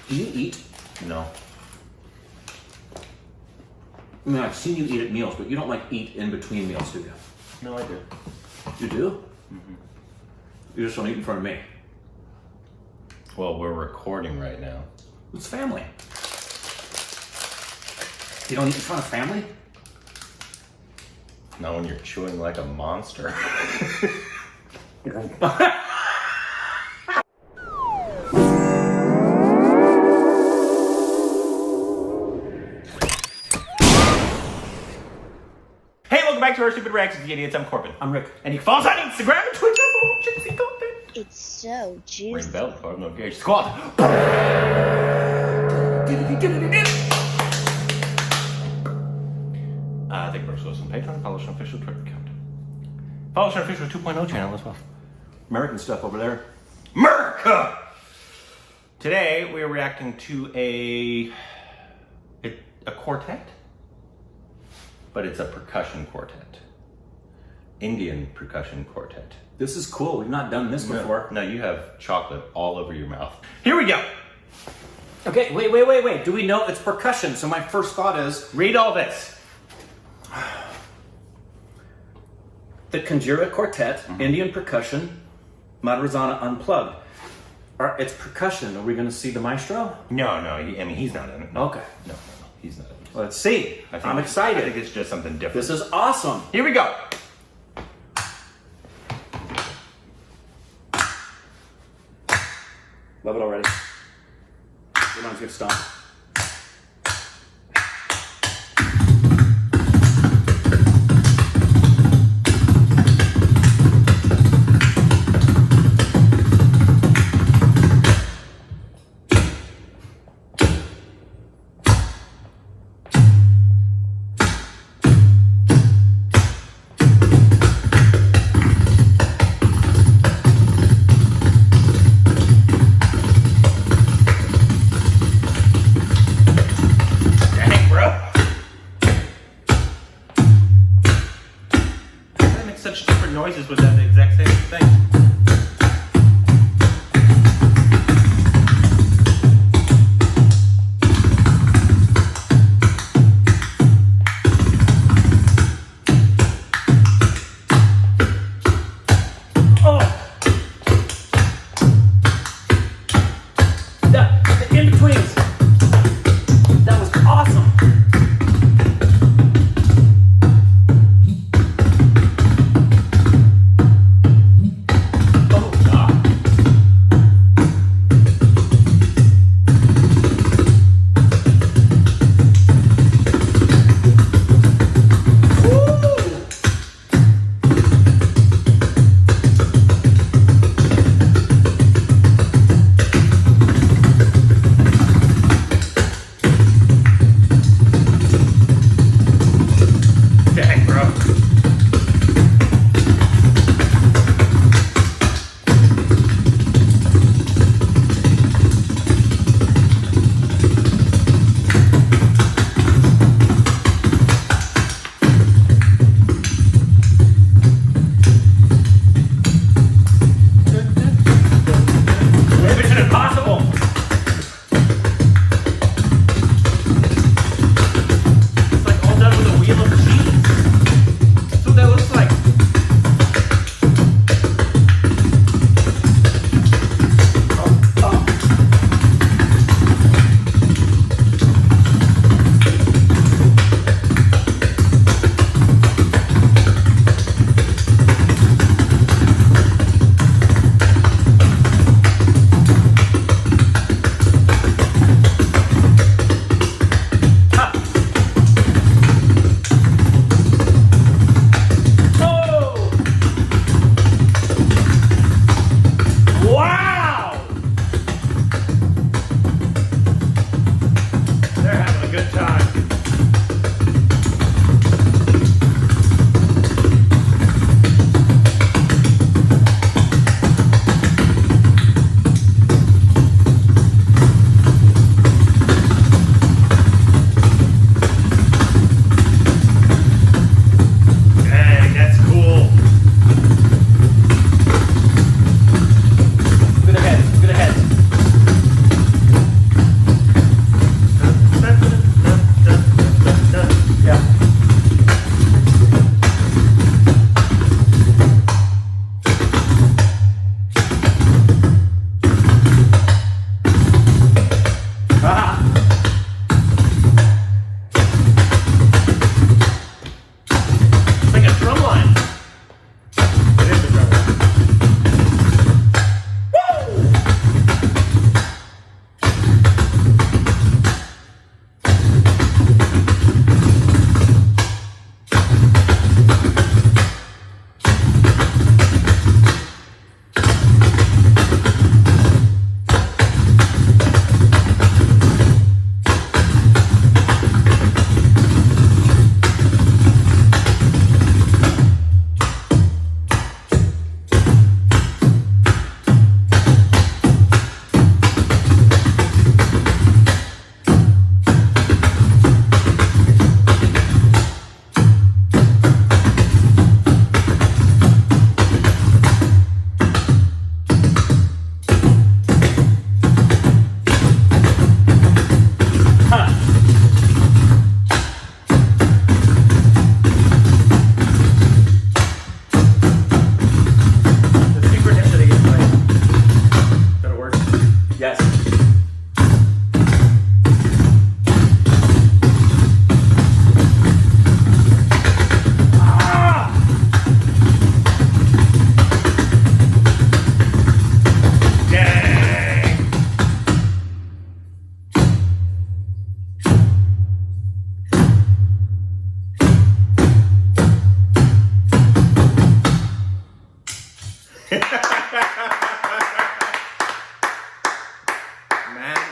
Do you eat? No. I mean, I've seen you eat at meals, but you don't like eat in between meals, do you? No, I do. You do? Mm-hmm. You just don't eat in front of me. Well, we're recording right now. It's family. You don't eat in front of family? Not when you're chewing like a monster. Hey, welcome back to our Stupid Reactions, the Idiots. I'm Corbin. I'm Rick. And you can follow us on Instagram and Twitter for more juicy content. It's so Ring juicy. the bell, Corbin, okay, squad. Thank you for us on Patreon. Follow us on official Twitter account. Follow us on our official 2.0 channel as well. American stuff over there. America! Today we are reacting to a quartet, but it's a percussion quartet. Indian percussion quartet. This is cool. We've not done this before. No, you have chocolate all over your mouth. Here we go. Okay, wait. Do we know it's percussion? So my first thought is Read all this. the Conjura Quartet, Indian percussion, Madarazana Unplugged. It's percussion. Are we going to see the maestro? No, I mean, he's not in it. No. Okay. No, he's not in it. Let's see. I'm I excited. think it's just something different. This is awesome. Here we go. Love it already. Reminds me of Stomp.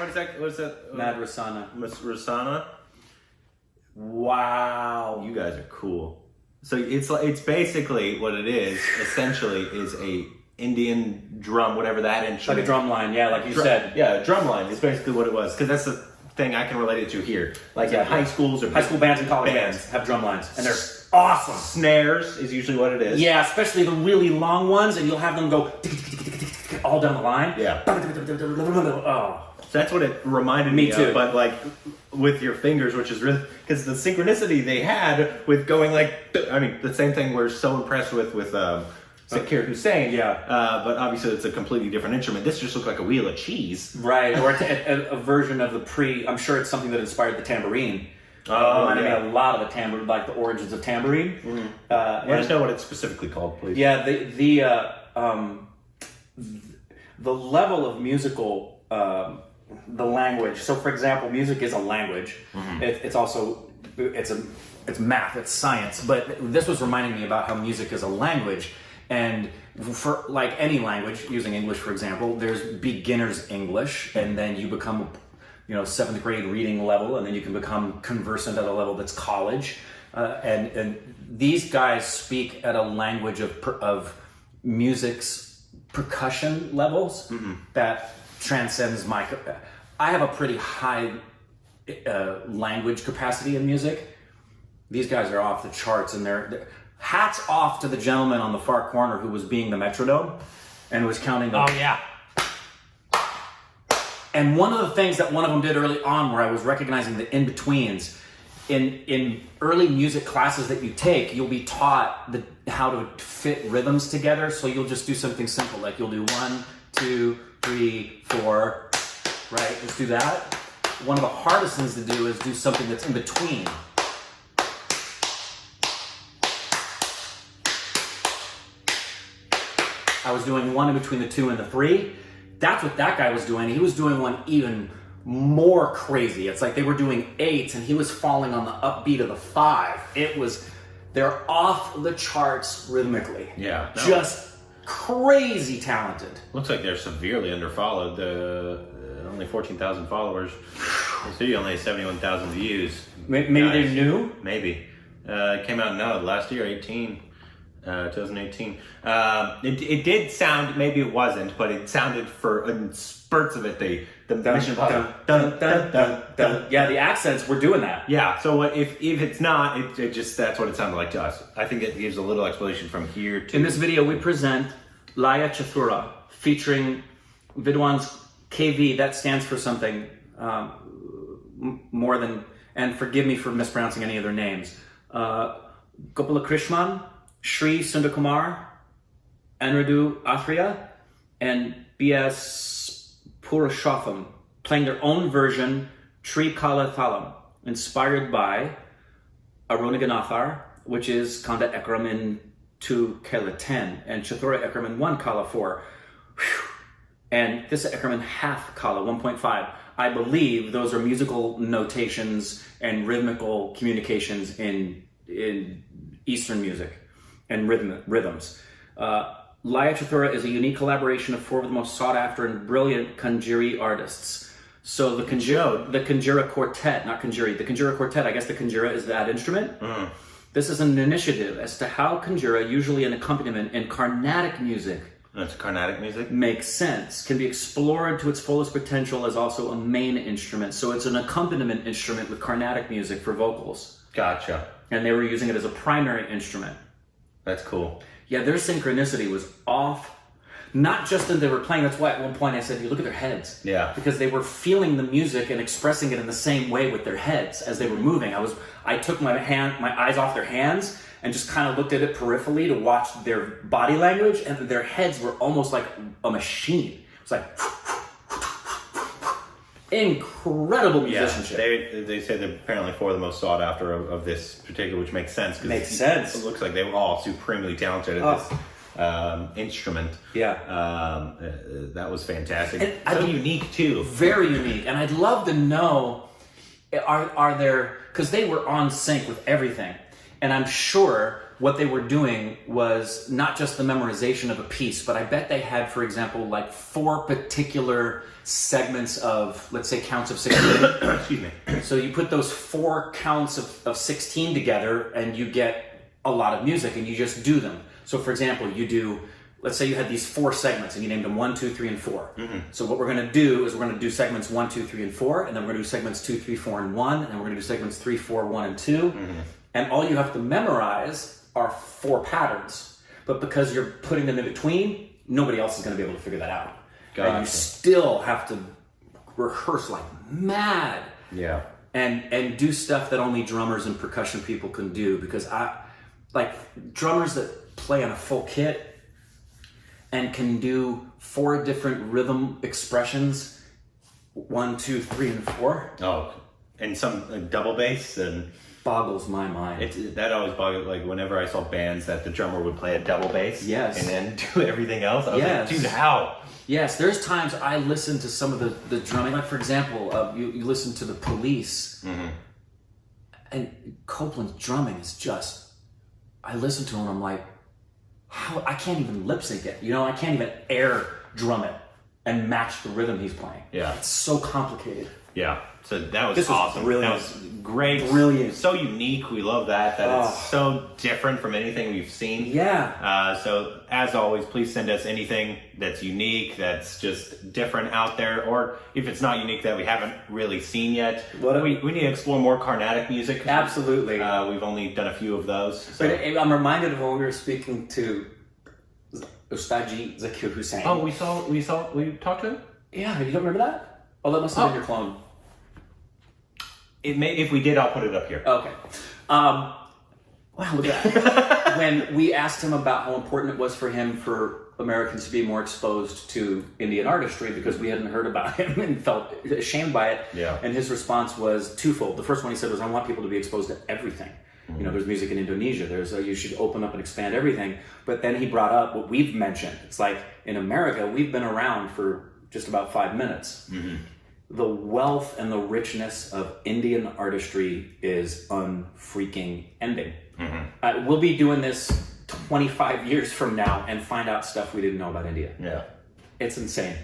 What is that? Madrasana. Rasana. Wow. You guys are cool. So it's basically what it is. Essentially, is a Indian drum, whatever that Like instrument. a drum line, yeah, like you said. Yeah, a drum line is basically what it was. Because that's the thing I can relate it to here. Like in high schools or High school bands and college bands have drum lines, and they're awesome. snares is usually what it is. Yeah, especially the really long ones, and you'll have them go all down the line. Yeah. Oh. So that's what it reminded me too. of, but like with your fingers, which is really because the synchronicity they had with going like, I mean, the same thing we're so impressed with Zakir Hussain. Yeah. But obviously it's a completely different instrument. This just looked like a wheel of cheese. Right, or a version of the I'm sure it's something that inspired the tambourine. Oh, reminded yeah. me a lot of the tambourine, like the origins of tambourine. Let us know what it's specifically called, please. Yeah, the level of musical, the language. So, for example, music is a language. It's also it's math, it's science. But this was reminding me about how music is a language, and for like any language, using English for example, there's beginner's English, and then you become, 7th grade reading level, and then you can become conversant at a level that's college. And these guys speak at a language of music's percussion levels that transcends my. I have a pretty high language capacity in music. These guys are off the charts, and they're hats off to the gentleman on the far corner who was being the metronome and was counting. Oh yeah. And one of the things that one of them did early on, where I was recognizing the in-betweens, in early music classes that you take, you'll be taught how to fit rhythms together. So you'll just do something simple, like you'll do 1, 2, 3, 4, right? Just do that. One of the hardest things to do is do something that's in between. I was doing 1 in between the 2 and the 3. That's what that guy was doing. He was doing one even more crazy. It's like they were doing 8s and he was falling on the upbeat of the 5. They're off the charts rhythmically. Yeah. No. Just crazy talented. Looks like they're severely underfollowed. Only 14,000 followers. The video only has 71,000 views. Maybe they're new. Maybe. It came out last year, 2018. It did sound, maybe it wasn't, but it sounded in spurts of it. The mission. Yeah, the accents were doing that. Yeah. So if it's not, it just that's what it sounded like to us. I think it gives a little explanation from here to. In this video, we present Laya Chathura featuring Vidwan's KV. That stands for something more than. And forgive me for mispronouncing any of their names. Gopala Krishnan, Sri Sundakumar, Anuruddha Athreya, and B.S. Purushotham, playing their own version, Tri Kala Thalam, inspired by Arunaganathar, which is Kanda Ekram in 2 Kala 10, and Chathura Ekram in 1 Kala 4. Whew. And this Ekram in half Kala, 1.5. I believe those are musical notations and rhythmical communications in Eastern music and rhythms. Laya Chathura is a unique collaboration of 4 of the most sought after and brilliant Kanjiri artists. So the Kanjira Quartet, not Kanjiri, the Kanjira Quartet, I guess the Kanjira is that instrument. This is an initiative as to how Kanjira, usually an accompaniment in Carnatic music, That's Carnatic music? makes sense, can be explored to its fullest potential as also a main instrument. So it's an accompaniment instrument with Carnatic music for vocals. Gotcha. And they were using it as a primary instrument. That's cool. Yeah, their synchronicity was off. Not just that they were playing, that's why at one point I said, you look at their heads. Yeah. Because they were feeling the music and expressing it in the same way with their heads as they were moving. I took my eyes off their hands and just kind of looked at it peripherally to watch their body language, and their heads were almost like a machine. It was like incredible musicianship. Yeah, they say they're apparently 4 of the most sought after of this particular, which makes sense. Makes sense. It looks like they were all supremely talented at this instrument. Yeah. That was fantastic. And so unique too. Very unique. And I'd love to know, are there, because they were on sync with everything. And I'm sure what they were doing was not just the memorization of a piece, but I bet they had, for example, like 4 particular segments of, let's say, counts of 16. Excuse me. So you put those 4 counts of 16 together and you get a lot of music, and you just do them. So for example, you do, let's say you had these 4 segments and you named them 1, 2, 3, and 4. So what we're going to do is we're going to do segments 1, 2, 3, and 4, and then we're going to do segments 2, 3, 4, and 1, and then we're going to do segments 3, 4, 1, and 2. And all you have to memorize are 4 patterns. But because you're putting them in between, nobody else is going to be able to figure that out. Gotcha. And you still have to rehearse like mad. Yeah. And do stuff that only drummers and percussion people can do, because like drummers that play on a full kit and can do 4 different rhythm expressions, 1, 2, 3, and 4. Oh, and some double bass, and Boggles my mind. that always boggles. Like whenever I saw bands that the drummer would play a double bass, Yes. and then do everything else, I was Yes. like, dude, how? Yes, there's times I listen to some of the drumming. Like for example, you listen to the Police, and Copeland's drumming is just. I listen to him, I'm like, how I can't even lip sync it. You know, I can't even air drum it and match the rhythm he's playing. Yeah. It's so complicated. Yeah. So that was This was awesome. brilliant. That was great. Brilliant. So unique. We love that. It's so different from anything we've seen. Yeah. So as always, please send us anything that's unique, that's just different out there, or if it's not unique that we haven't really seen yet. We need to explore more Carnatic music. Absolutely. We've only done a few of those. So. But I'm reminded of when we were speaking to Ustadji Zakir Hussain. Oh, we talked to him? Yeah, you don't remember that? Oh, that must have been your clone. If we did, I'll put it up here. Okay. Wow, look at that. When we asked him about how important it was for him for Americans to be more exposed to Indian artistry, because we hadn't heard about him and felt ashamed by it. Yeah. And his response was twofold. The first one he said was, I want people to be exposed to everything. You know, there's music in Indonesia. There's you should open up and expand everything. But then he brought up what we've mentioned. It's like in America, we've been around for just about 5 minutes. The wealth and the richness of Indian artistry is unfreaking ending. We'll be doing this 25 years from now and find out stuff we didn't know about India. Yeah. It's insane.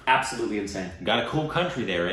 Absolutely insane. Got a cool country there.